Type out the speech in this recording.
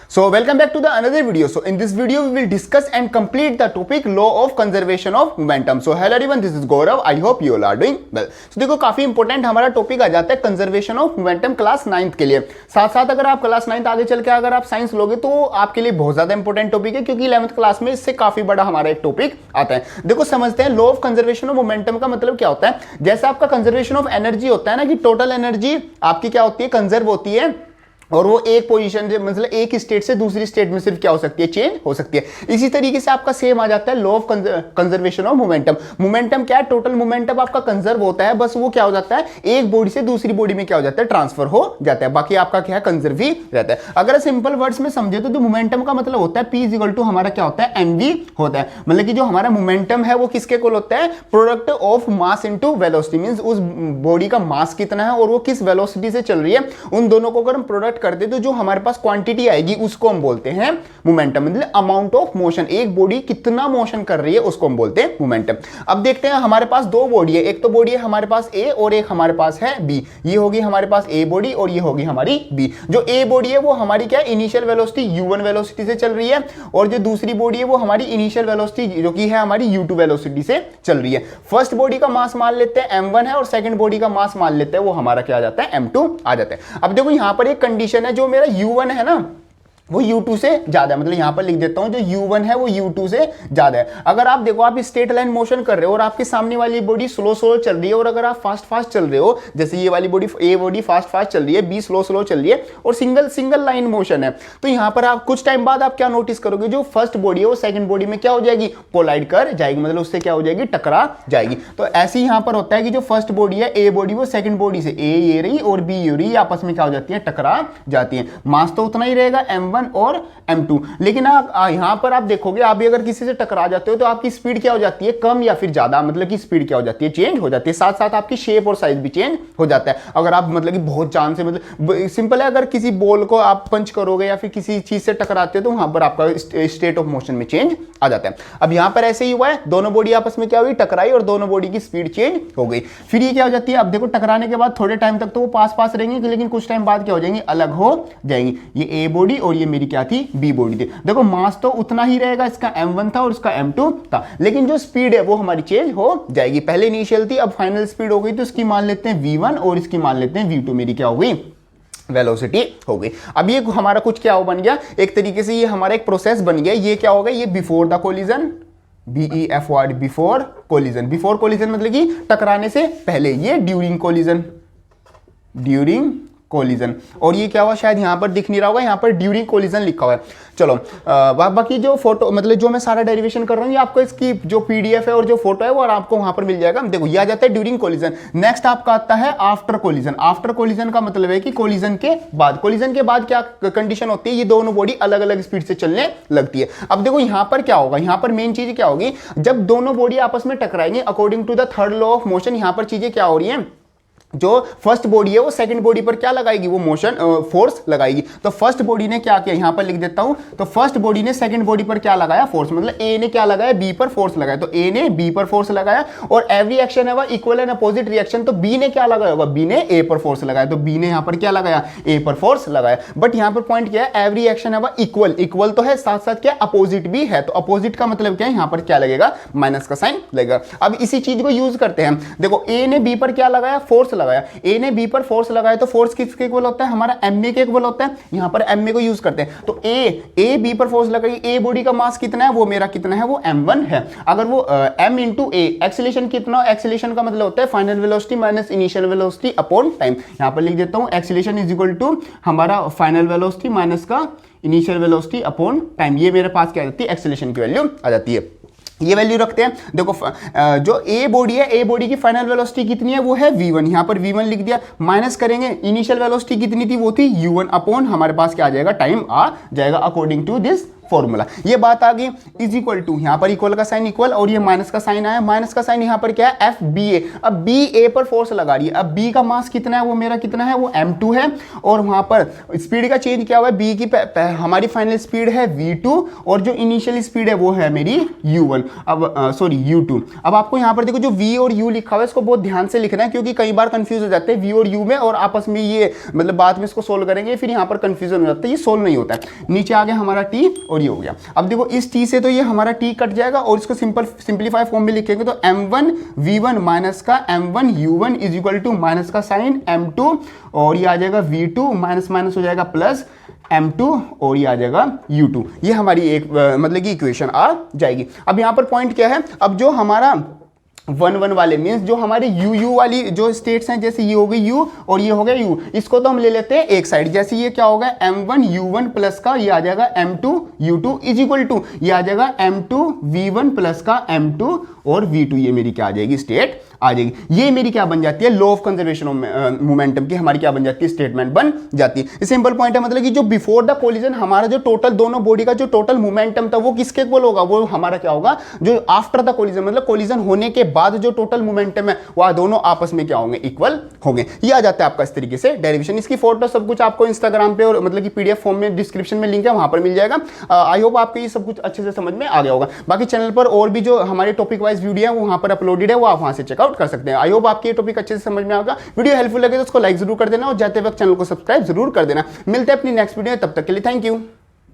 So welcome back to the another video. So in this video we will discuss and complete the topic law of conservation of momentum. So hello everyone, this is Gaurav. I hope you all are doing well. So देखो काफी important हमारा topic आ जाता है conservation of momentum class 9th के लिए। साथ साथ अगर आप क्लास 9th आगे चल के अगर आप साइंस लोगे तो आपके लिए बहुत ज्यादा इंपॉर्टेंट टॉपिक है, क्योंकि 11th क्लास में इससे काफी बड़ा हमारा एक टॉपिक आता है। देखो समझते हैं law of conservation of momentum का मतलब क्या होता है। जैसे आपका कंजर्वेशन ऑफ एनर्जी होता है ना, कि टोटल एनर्जी आपकी क्या होती है, कंजर्व होती है, और वो एक पोजीशन से मतलब एक स्टेट से दूसरी स्टेट में सिर्फ क्या हो सकती है, चेंज हो सकती है। इसी तरीके से आपका सेम आ जाता है law of conservation of momentum. Momentum क्या है, टोटल मोमेंटम आपका कंजर्व होता है, बस वो क्या हो जाता है, एक बॉडी से दूसरी बॉडी में क्या हो जाता है, ट्रांसफर हो जाता है। बाकी आपका क्या है, कंजर्व ही रहता है। अगर सिंपल वर्ड्स में समझे तो मोमेंटम का मतलब होता है P इक्वल टू हमारा क्या होता है, mv होता है। मतलब कि जो हमारा मोमेंटम है वो किसके इक्वल होता है, product of mass into velocity. Means उस बॉडी का मास कितना है और वो किस वेलोसिटी से चल रही है, उन दोनों को अगर हम प्रोडक्ट कर दे तो जो हमारे पास क्वांटिटी आएगी उसको हम बोलते हैं मोमेंटम। मतलब अमाउंट ऑफ मोशन, एक बॉडी कितना मोशन कर रही है उसको हम बोलते हैं मोमेंटम। अब देखते हैं हमारे पास दो बॉडी है, एक तो बॉडी है हमारे पास A और एक हमारे पास है B। ये होगी हमारे पास A बॉडी और ये होगी हमारी B। जो A बॉडी है वो हमारी क्या है, इनिशियल वेलोसिटी u1 वेलोसिटी से चल रही है, और जो दूसरी बॉडी है वो हमारी इनिशियल वेलोसिटी जो कि है हमारी u2 वेलोसिटी से चल रही है। फर्स्ट बॉडी का मास मान लेते हैं m1 है और सेकंड बॉडी का मास मान लेते हैं वो हमारा क्या आ जाता है, m2 आ जाता है। अब देखो यहां पर एक कंडीशन है, जो मेरा u1 है ना वो u2 से ज्यादा है। मतलब यहां पर लिख देता हूं जो u1 है वो u2 से ज्यादा है। अगर आप देखो आप स्ट्रेट लाइन मोशन कर रहे हो और आपके सामने वाली बॉडी स्लो स्लो चल रही है, और अगर आप फास्ट फास्ट चल रहे हो, जैसे ये वाली body A body fast fast चल रही है, B स्लो स्लो चल रही है, और सिंगल लाइन मोशन है, तो यहां पर आप कुछ टाइम बाद आप क्या नोटिस करोगे, जो फर्स्ट बॉडी है वो सेकंड बॉडी में क्या हो जाएगी, कोलाइड कर जाएगी। मतलब उससे क्या हो जाएगी, टकरा जाएगी। तो ऐसे ही यहां पर होता है कि जो फर्स्ट बॉडी है A बॉडी वो सेकंड बॉडी से A ये रही और B ये रही, आपस में क्या हो जाती है, टकरा जाती है। मास तो उतना ही रहेगा m1 और m2, लेकिन आप यहां पर आप देखोगे, आप भी अगर किसी से टकरा जाते हो तो आपकी स्पीड क्या हो जाती है, कम या फिर ज्यादा, मतलब कि स्पीड क्या हो जाती है, चेंज हो जाती है। साथ साथ आपकी शेप और साइज भी चेंज हो जाता है। अगर आप मतलब कि बहुत जान से, मतलब सिंपल है, अगर किसी बॉल को आप पंच करोगे या फिर किसी चीज से टकराते हो तो वहां पर आपका स्टेट ऑफ मोशन में चेंज आ जाता है। अब यहां पर ऐसे ही हुआ है, दोनों बॉडी आपस में क्या हुई, टकराई, और दोनों बॉडी की स्पीड चेंज हो गई। फिर ये क्या हो जाती है, अब देखो टकराने के बाद थोड़े टाइम तक तो वो पास पास रहेंगे, लेकिन कुछ टाइम बाद क्या हो जाएंगी, अलग हो जाएंगी। ये A बॉडी और ये मेरी क्या थी, B बॉडी थी। देखो मास तो उतना ही रहेगा, इसका m1 था और इसका m2 था, लेकिन जो स्पीड है वो हमारी चेंज हो जाएगी। पहले इनिशियल थी, अब फाइनल स्पीड हो गई, तो इसकी मान लेते हैं v1 और इसकी मान लेते हैं v2। मेरी क्या हो गई, वेलोसिटी हो गई। अब ये हमारा कुछ क्या हो बन गया, एक तरीके से ये हमारा एक प्रोसेस बन गया। ये क्या होगा, ये before the collision, BEF word, before collision. Before collision मतलब कि टकराने से पहले, ये ड्यूरिंग कोलिजन, ड्यूरिंग कोलिजन। और ये क्या हुआ, शायद यहां पर दिख नहीं रहा होगा, यहां पर ड्यूरिंग कोलिजन लिखा हुआ है। चलो बाकी जो फोटो, मतलब जो मैं सारा डेरिवेशन कर रहा हूं, ये आपको इसकी जो PDF है और जो फोटो है वो आपको वहां पर मिल जाएगा। देखो ये आ जाता है ड्यूरिंग कोलिजन। नेक्स्ट आपका आता है आफ्टर कोलिजन। आफ्टर कोलिजन का मतलब है कि कोलिजन के बाद। कोलिजन के बाद क्या कंडीशन होती है, ये दोनों बॉडी अलग अलग स्पीड से चलने लगती है। अब देखो यहां पर क्या होगा, यहां पर मेन चीज क्या होगी, जब दोनों बॉडी आपस में टकराएंगे according to the third law of motion, यहां पर चीजें क्या हो रही है, जो फर्स्ट बॉडी है वो सेकंड बॉडी पर क्या लगाएगी, वो मोशन फोर्स लगाएगी। तो फर्स्ट बॉडी ने क्या किया, यहां पर लिख देता हूं, तो फर्स्ट बॉडी ने सेकंड बॉडी पर क्या लगाया, फोर्स। मतलब A ने क्या लगाया, B पर फोर्स लगाया, तो A ने B पर फोर्स लगाया, और एवरी एक्शन है वह इक्वल एंड अपोजिट रिएक्शन। तो B ने क्या लगाया होगा, B ने A पर फोर्स लगाया, तो B ने यहां पर क्या लगाया, A पर फोर्स लगाया। बट यहां पर पॉइंट क्या है, एवरी एक्शन है वह इक्वल, इक्वल तो है, साथ साथ क्या अपोजिट भी है। तो अपोजिट का मतलब क्या है, यहां पर क्या लगेगा, माइनस का साइन लगेगा। अब इसी चीज को यूज करते हैं। देखो A ने B पर क्या लगाया, फोर्स लगाया, A ने B पर फोर्स लगाया, तो फोर्स किसके इक्वल होता है, हमारा ma के इक्वल होता है। यहां पर ma को यूज करते हैं। तो A B पर फोर्स लगाई, A बॉडी का मास कितना है, वो मेरा कितना है, वो m1 है। अगर वो m इंटू A, एक्सीलरेशन कितना, एक्सीलरेशन का मतलब होता है final velocity minus initial velocity upon time. यहां पर लिख देता हूं एक्सीलरेशन इज इक्वल टू हमारा फाइनल वेलोसिटी माइनस का इनिशियल वेलोसिटी अपॉन टाइम। ये मेरे पास क्या आ जाती है, एक्सीलरेशन की वैल्यू आ जाती है। ये वैल्यू रखते हैं। देखो जो A बॉडी है, A बॉडी की फाइनल वेलोसिटी कितनी है, वो है v1। यहां पर v1 लिख दिया, माइनस करेंगे इनिशियल वेलोसिटी कितनी थी, वो थी u1 अपॉन हमारे पास क्या आ जाएगा, टाइम आ जाएगा अकॉर्डिंग टू दिस फॉर्मूला। ये बात आ गई। इज इक्वल टू, यहां पर इक्वल का साइन इक्वल और ये माइनस का साइन आया, माइनस का साइन यहां पर क्या है, एफ बी ए। अब बी ए पर फोर्स लगा रही है, अब बी का मास कितना है, वो मेरा कितना है, वो m2 है, और वहां पर स्पीड का चेंज क्या हुआ है, बी की हमारी फाइनल स्पीड है v2 और जो इनिशियल स्पीड है वो है मेरी u1, अब सॉरी u2। अब आपको यहां पर देखो जो v और u लिखा हुआ है इसको बहुत ध्यान से लिखना है, क्योंकि कई बार कंफ्यूज हो जाते हैं v और u में, और आपस में ये मतलब बाद में इसको सोल्व करेंगे फिर यहां पर कंफ्यूजन हो जाता है, ये सोल्व नहीं होता है। नीचे आ गया हमारा t और ये हो गया। अब देखो इस t से तो ये हमारा t कट जाएगा और इसको सिंपलीफाई फॉर्म में लिखेंगे तो m1 v1 माइनस का m1 u1 is equal to minus का साइन m2 और ये आ जाएगा v2 माइनस माइनस हो जाएगा प्लस m2 और ये आ जाएगा u2। ये हमारी एक मतलब की इक्वेशन आ जाएगी। अब यहां पर पॉइंट क्या है, अब जो हमारा 1 1 वाले मीन्स जो हमारे u वाली जो स्टेट्स हैं, जैसे ये हो गई u और ये हो गया u, इसको तो हम ले लेते हैं एक साइड। जैसे ये क्या होगा m1 u1 प्लस का ये आ जाएगा m2 u2 is equal to ये आ जाएगा m2 v1 प्लस का m2 और v2, ये मेरी क्या आ जाएगी, स्टेट आ जाएगी। ये मेरी क्या बन जाती है, law of conservation of momentum की हमारी क्या बन जाती है, स्टेटमेंट बन जाती है। सिंपल पॉइंट है, मतलब कि जो बिफोर द कोलिजन हमारा जो टोटल दोनों बॉडी का जो टोटल मोमेंटम था वो किसके इक्वल होगा, वो हमारा क्या होगा, जो आफ्टर द कोलिजन मतलब कोलिजन होने के बाद जो टोटल मोमेंटम है वह दोनों आपस में क्या होंगे, इक्वल होंगे। ये आ जाता है आपका इस तरीके से डेरिवेशन। इसकी फोटो सब कुछ आपको इंस्टाग्राम पे और मतलब कि पीडीएफ फॉर्म में डिस्क्रिप्शन में लिंक है, वहां पर मिल जाएगा। आई होप आपको ये सब कुछ अच्छे से समझ में आ गया होगा। बाकी चैनल पर और भी जो हमारे टॉपिक वाइज वीडियो है वो वहां पर अपलोडेड है, वो आप वहां से चेकआउट कर सकते हैं। आई होप आपके ये टॉपिक अच्छे से समझ में आएगा। वीडियो हेल्पफुल लगे तो उसको लाइक जरूर कर देना और जाते वक्त चैनल को सब्सक्राइब जरूर कर देना। मिलते हैं अपनी नेक्स्ट वीडियो में, तब तक के लिए थैंक यू।